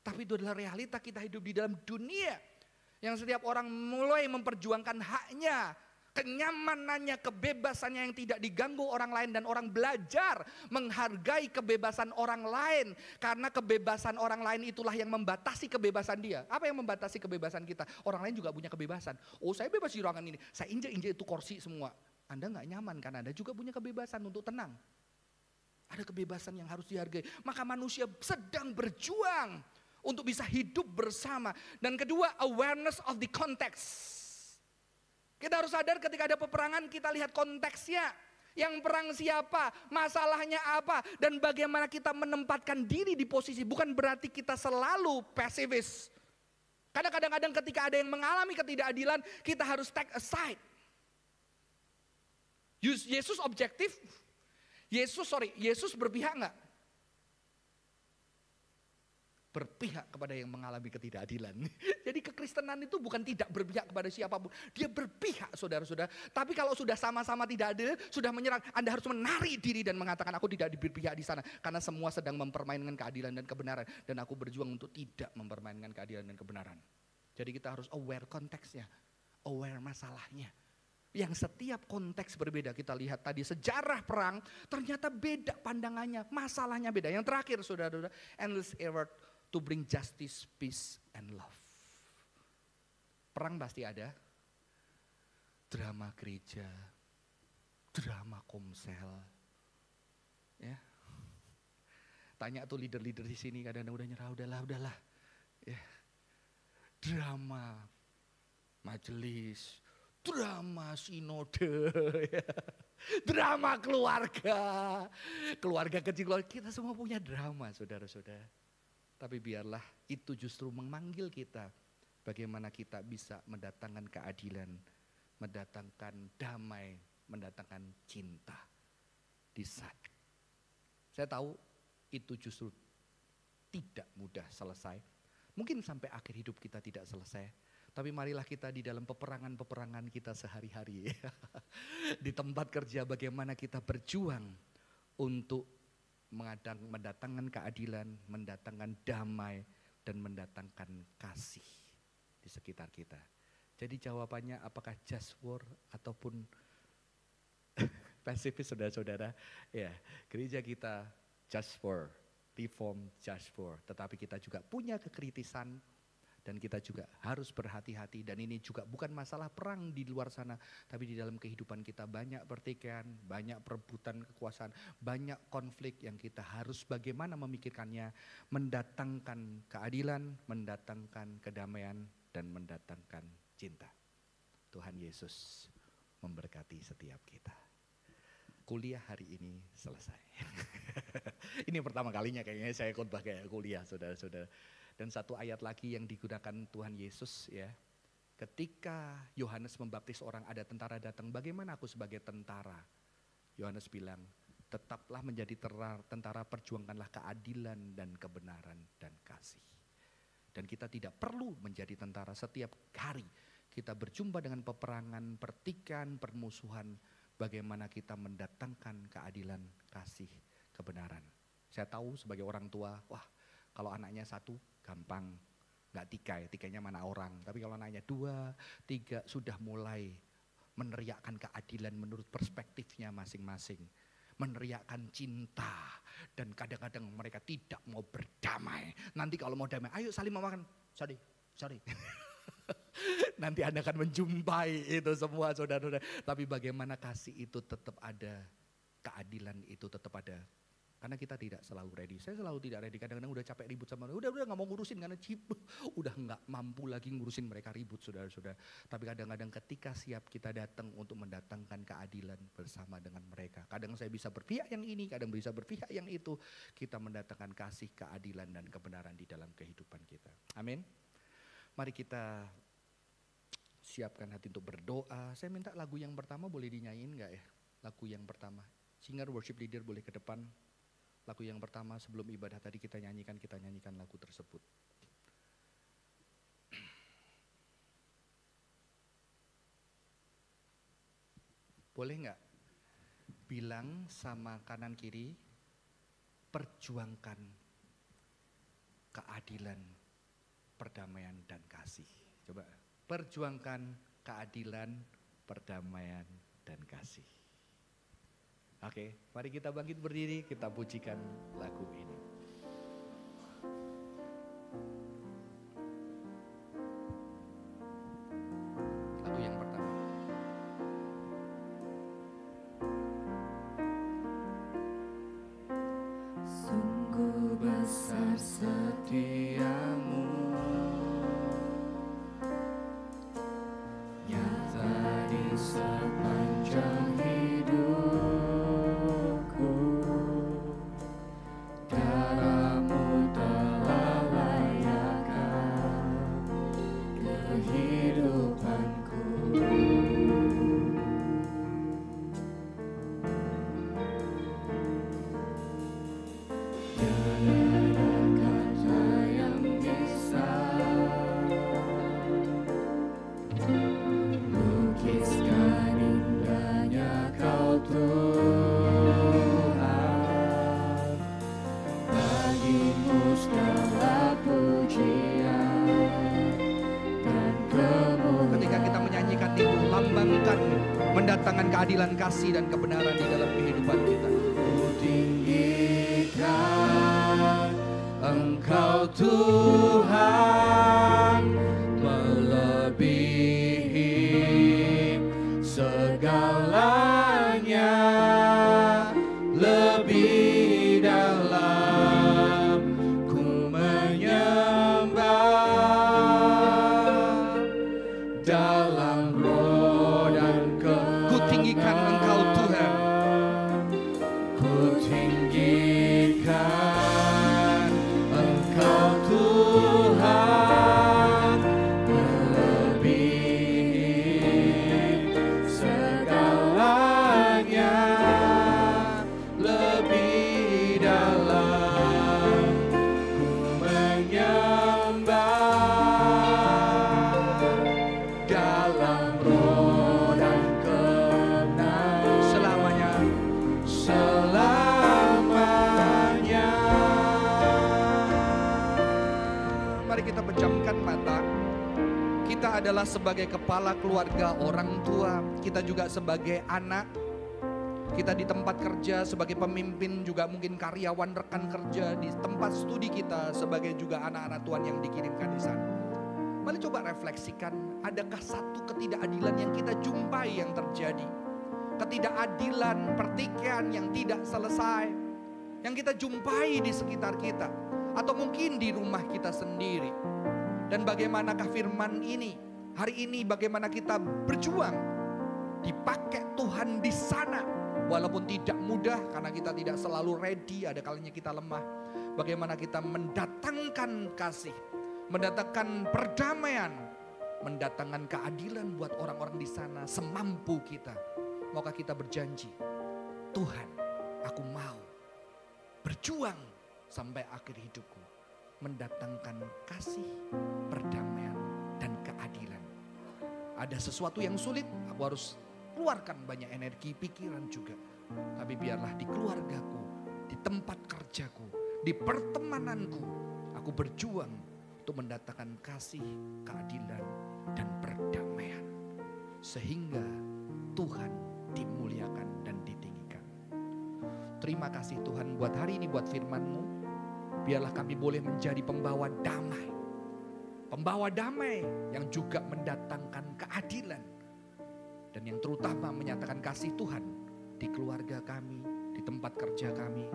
Tapi itu adalah realita kita hidup di dalam dunia. Yang setiap orang mulai memperjuangkan haknya. Kenyamanannya, kebebasannya yang tidak diganggu orang lain. Dan orang belajar menghargai kebebasan orang lain. Karena kebebasan orang lain itulah yang membatasi kebebasan dia. Apa yang membatasi kebebasan kita? Orang lain juga punya kebebasan. Oh, saya bebas di ruangan ini. Saya injek-injek itu kursi semua. Anda gak nyaman karena Anda juga punya kebebasan untuk tenang. Ada kebebasan yang harus dihargai. Maka manusia sedang berjuang untuk bisa hidup bersama. Dan kedua, awareness of the context. Kita harus sadar ketika ada peperangan kita lihat konteksnya. Yang perang siapa, masalahnya apa, dan bagaimana kita menempatkan diri di posisi. Bukan berarti kita selalu pasifis. Karena kadang-kadang ketika ada yang mengalami ketidakadilan, kita harus take aside. Yesus objektif, Yesus berpihak enggak? Berpihak kepada yang mengalami ketidakadilan. Jadi kekristenan itu bukan tidak berpihak kepada siapapun. Dia berpihak, saudara-saudara. Tapi kalau sudah sama-sama tidak adil, sudah menyerang, Anda harus menarik diri dan mengatakan aku tidak berpihak di sana. Karena semua sedang mempermainkan keadilan dan kebenaran. Dan aku berjuang untuk tidak mempermainkan keadilan dan kebenaran. Jadi kita harus aware konteksnya. Aware masalahnya. Yang setiap konteks berbeda. Kita lihat tadi sejarah perang ternyata beda pandangannya. Masalahnya beda. Yang terakhir, saudara-saudara. Endless effort to bring justice, peace, and love. Perang pasti ada. Drama gereja, drama komsel. Ya. Tanya tuh leader-leader di sini kadang-kadang udah nyerah, udahlah. Ya. Drama majelis, drama sinode, ya. Drama keluarga kecil, kita semua punya drama, saudara-saudara. Tapi biarlah itu justru memanggil kita. Bagaimana kita bisa mendatangkan keadilan, mendatangkan damai, mendatangkan cinta di saat. Saya tahu itu justru tidak mudah selesai. Mungkin sampai akhir hidup kita tidak selesai. Tapi marilah kita di dalam peperangan-peperangan kita sehari-hari. Di tempat kerja bagaimana kita berjuang untuk mendatangkan keadilan, mendatangkan damai, dan mendatangkan kasih di sekitar kita. Jadi jawabannya apakah just war ataupun pasifis, saudara-saudara? Ya, gereja kita just war, reform just war. Tetapi kita juga punya kekritisan. Dan kita juga harus berhati-hati, dan ini juga bukan masalah perang di luar sana, tapi di dalam kehidupan kita banyak pertikaian, banyak perebutan kekuasaan, banyak konflik yang kita harus bagaimana memikirkannya, mendatangkan keadilan, mendatangkan kedamaian, dan mendatangkan cinta. Tuhan Yesus memberkati setiap kita. Kuliah hari ini selesai. Ini pertama kalinya kayaknya saya khotbah kayak kuliah, saudara-saudara. Dan satu ayat lagi yang digunakan Tuhan Yesus, ya. Ketika Yohanes membaptis orang, ada tentara datang, bagaimana aku sebagai tentara? Yohanes bilang, tetaplah menjadi tentara, perjuangkanlah keadilan dan kebenaran dan kasih. Dan kita tidak perlu menjadi tentara. Setiap hari kita berjumpa dengan peperangan, pertikaian, permusuhan. Bagaimana kita mendatangkan keadilan, kasih, kebenaran. Saya tahu sebagai orang tua, wah kalau anaknya satu gampang, gak tikainya mana orang. Tapi kalau anaknya 2, 3 sudah mulai meneriakkan keadilan menurut perspektifnya masing-masing. Meneriakkan cinta, dan kadang-kadang mereka tidak mau berdamai. Nanti kalau mau damai, ayo saling memakan, sorry. Nanti Anda akan menjumpai itu semua, saudara-saudara. Tapi bagaimana kasih itu tetap ada, keadilan itu tetap ada, Karena kita tidak selalu ready. Saya selalu tidak ready. Kadang-kadang udah capek ribut sama mereka. Udah gak mau ngurusin karena udah gak mampu lagi ngurusin mereka ribut saudara-saudara. Tapi kadang-kadang ketika siap kita datang untuk mendatangkan keadilan bersama dengan mereka. Kadang saya bisa berpihak yang ini, kadang bisa berpihak yang itu. Kita mendatangkan kasih, keadilan dan kebenaran di dalam kehidupan kita. Amin. Mari kita siapkan hati untuk berdoa. Saya minta lagu yang pertama boleh dinyanyiin gak ya? Lagu yang pertama. Singer, worship leader boleh ke depan. Lagu yang pertama sebelum ibadah tadi kita nyanyikan lagu tersebut. Boleh nggak bilang sama kanan kiri, perjuangkan keadilan, perdamaian dan kasih. Coba, perjuangkan keadilan, perdamaian dan kasih. Oke, mari kita bangkit berdiri, kita pujikan lagu ini. Lagu yang pertama.
Sungguh besar setiamu, nyata di sepanjang hidup.
Mendatangkan keadilan, kasih dan kebenaran di dalam kehidupan kita.
Ku tinggikan Engkau Tuhan, melebihi segalanya, lebih dalam ku menyembah dalam roh dan
ku tinggikan Engkau Tuhan.
Ku tinggikan Engkau Tuhan, melebihi segalanya, lebih dalam ku menyembah dalam roh dan kebenaran selamanya.
Mari kita pejamkan mata. Kita adalah sebagai kepala keluarga, orang tua, kita juga sebagai anak. Kita di tempat kerja sebagai pemimpin, juga mungkin karyawan, rekan kerja, di tempat studi kita sebagai juga anak-anak Tuhan yang dikirimkan di sana. Mari coba refleksikan, adakah satu ketidakadilan yang kita jumpai yang terjadi? Ketidakadilan, pertikaian yang tidak selesai, yang kita jumpai di sekitar kita, atau mungkin di rumah kita sendiri. Dan bagaimanakah firman ini, hari ini bagaimana kita berjuang, dipakai Tuhan di sana, walaupun tidak mudah karena kita tidak selalu ready, ada kalanya kita lemah. Bagaimana kita mendatangkan kasih, mendatangkan perdamaian, mendatangkan keadilan buat orang-orang di sana semampu kita. Maukah kita berjanji, Tuhan, aku mau berjuang sampai akhir hidupku, mendatangkan kasih, perdamaian, dan keadilan. Ada sesuatu yang sulit, aku harus keluarkan banyak energi, pikiran juga. Tapi biarlah di keluargaku, di tempat kerjaku, di pertemananku, aku berjuang untuk mendatangkan kasih, keadilan, dan perdamaian. Sehingga Tuhan dimuliakan dan ditinggikan. Terima kasih Tuhan buat hari ini, buat firman-Mu. Biarlah kami boleh menjadi pembawa damai. Pembawa damai yang juga mendatangkan keadilan. Dan yang terutama menyatakan kasih Tuhan di keluarga kami, di tempat kerja kami,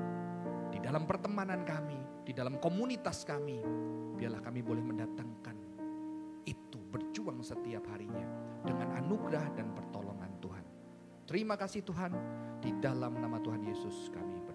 di dalam pertemanan kami, di dalam komunitas kami, biarlah kami boleh mendatangkan itu, berjuang setiap harinya dengan anugerah dan pertolongan Tuhan. Terima kasih Tuhan, di dalam nama Tuhan Yesus kami